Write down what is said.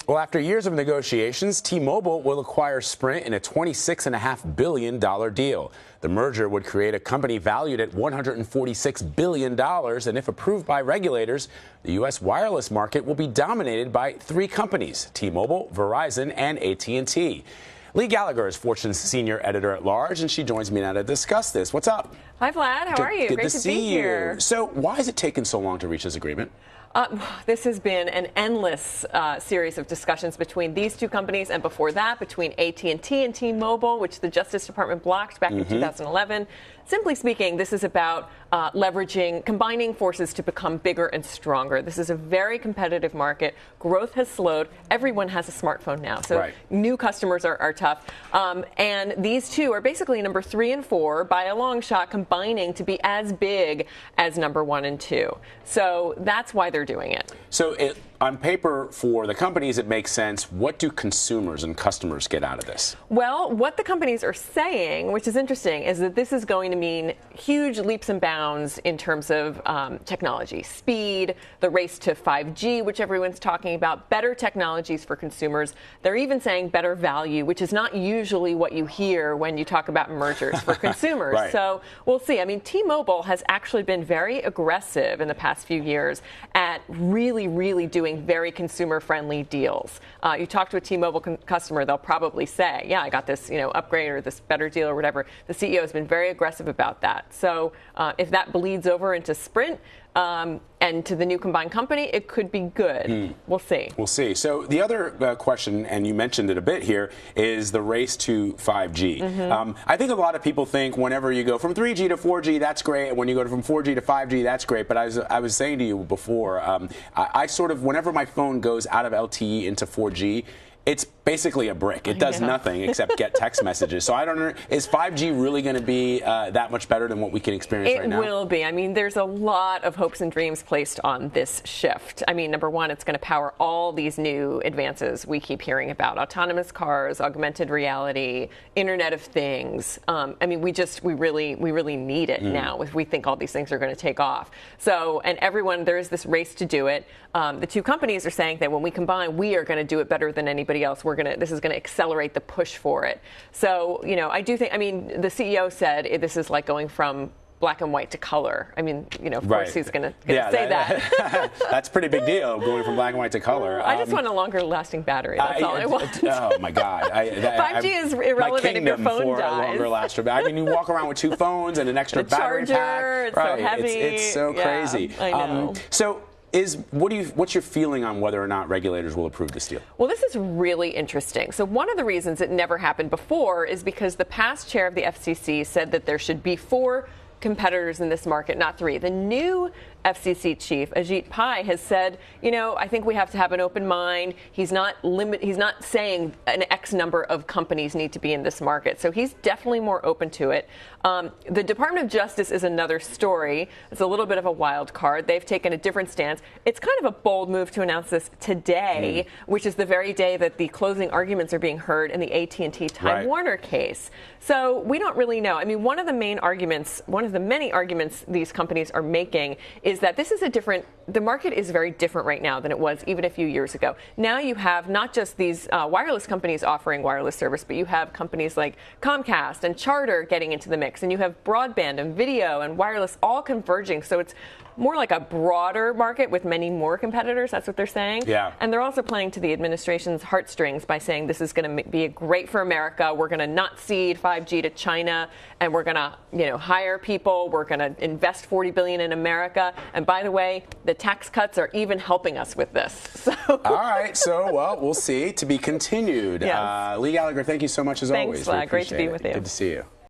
Well, after years of negotiations, T-Mobile will acquire Sprint in a $26.5 billion deal. The merger would create a company valued at $146 billion, and if approved by regulators, the U.S. wireless market will be dominated by three companies: T-Mobile, Verizon, and AT&T. Leigh Gallagher is Fortune's senior editor-at-large, and she joins me now to discuss this. What's up? Hi, Vlad. How are you? Good Great to be here. you. So why has it taken so long to reach this agreement? This has been an endless series of discussions between these two companies, and before that, between AT&T and T-Mobile, which the Justice Department blocked back in 2011. Simply speaking, this is about combining forces to become bigger and stronger. This is a very competitive market. Growth has slowed. Everyone has a smartphone now, so new customers are tough. And these two are basically number 3 and 4 by a long shot, combining to be as big as number 1 and 2. So that's why they're doing it. So on paper, for the companies, it makes sense. What do consumers and customers get out of this? Well, what the companies are saying, which is interesting, is that this is going to mean huge leaps and bounds in terms of technology, speed, the race to 5G, which everyone's talking about, better technologies for consumers. They're even saying better value, which is not usually what you hear when you talk about mergers for consumers. Right. So we'll see. I mean, T-Mobile has actually been very aggressive in the past few years at really doing very consumer-friendly deals. You talk to a T-Mobile customer, they'll probably say, yeah, I got this upgrade or this better deal or whatever. The CEO has been very aggressive about that. So if that bleeds over into Sprint and to the new combined company, it could be good. We'll see. We'll see. So the other question, and you mentioned it a bit here, is the race to 5G. I think a lot of people think whenever you go from 3G to 4G, that's great. And when you go from 4G to 5G, that's great. But I was saying to you before, I sort of, whenever my phone goes out of LTE into 4G, it's basically a brick. It does nothing except get text messages. So I don't know, is 5G really going to be that much better than what we can experience right now? It will be. I mean, there's a lot of hopes and dreams placed on this shift. I mean, number one, it's going to power all these new advances we keep hearing about: autonomous cars, augmented reality, Internet of Things. I mean, we really need it now if we think all these things are going to take off. So, and there is this race to do it. The two companies are saying that when we combine, we are going to do it better than anybody else. This is going to accelerate the push for it. So, I do think, the CEO said this is like going from black and white to color. I mean, of course he's going to say that. That's a pretty big deal, going from black and white to color. I just want a longer lasting battery. That's all I want. Oh, my God. 5G is irrelevant if your phone dies. Longer lasting. I mean, you walk around with 2 phones and an extra battery pack. It's so heavy. It's so crazy. I know. What's your feeling on whether or not regulators will approve this deal? Well, this is really interesting. So one of the reasons it never happened before is because the past chair of the FCC said that there should be 4 competitors in this market, not 3. The new FCC chief, Ajit Pai, has said, I think we have to have an open mind. He's not saying an X number of companies need to be in this market. So he's definitely more open to it. The Department of Justice is another story. It's a little bit of a wild card. They've taken a different stance. It's kind of a bold move to announce this today, which is the very day that the closing arguments are being heard in the AT&T Time Warner case. So we don't really know. I mean, one of the many arguments these companies are making is that the market is very different right now than it was even a few years ago. Now you have not just these wireless companies offering wireless service, but you have companies like Comcast and Charter getting into the mix, and you have broadband and video and wireless all converging. So it's more like a broader market with many more competitors. That's what they're saying. Yeah. And they're also playing to the administration's heartstrings by saying this is going to be great for America. We're going to not cede 5G to China, and we're going to hire people. We're going to invest $40 billion in America. And by the way, the tax cuts are even helping us with this. So. All right. So, we'll see. To be continued. Yes. Leigh Gallagher, thank you so much as always. Thanks, Great to be with you. Good to see you.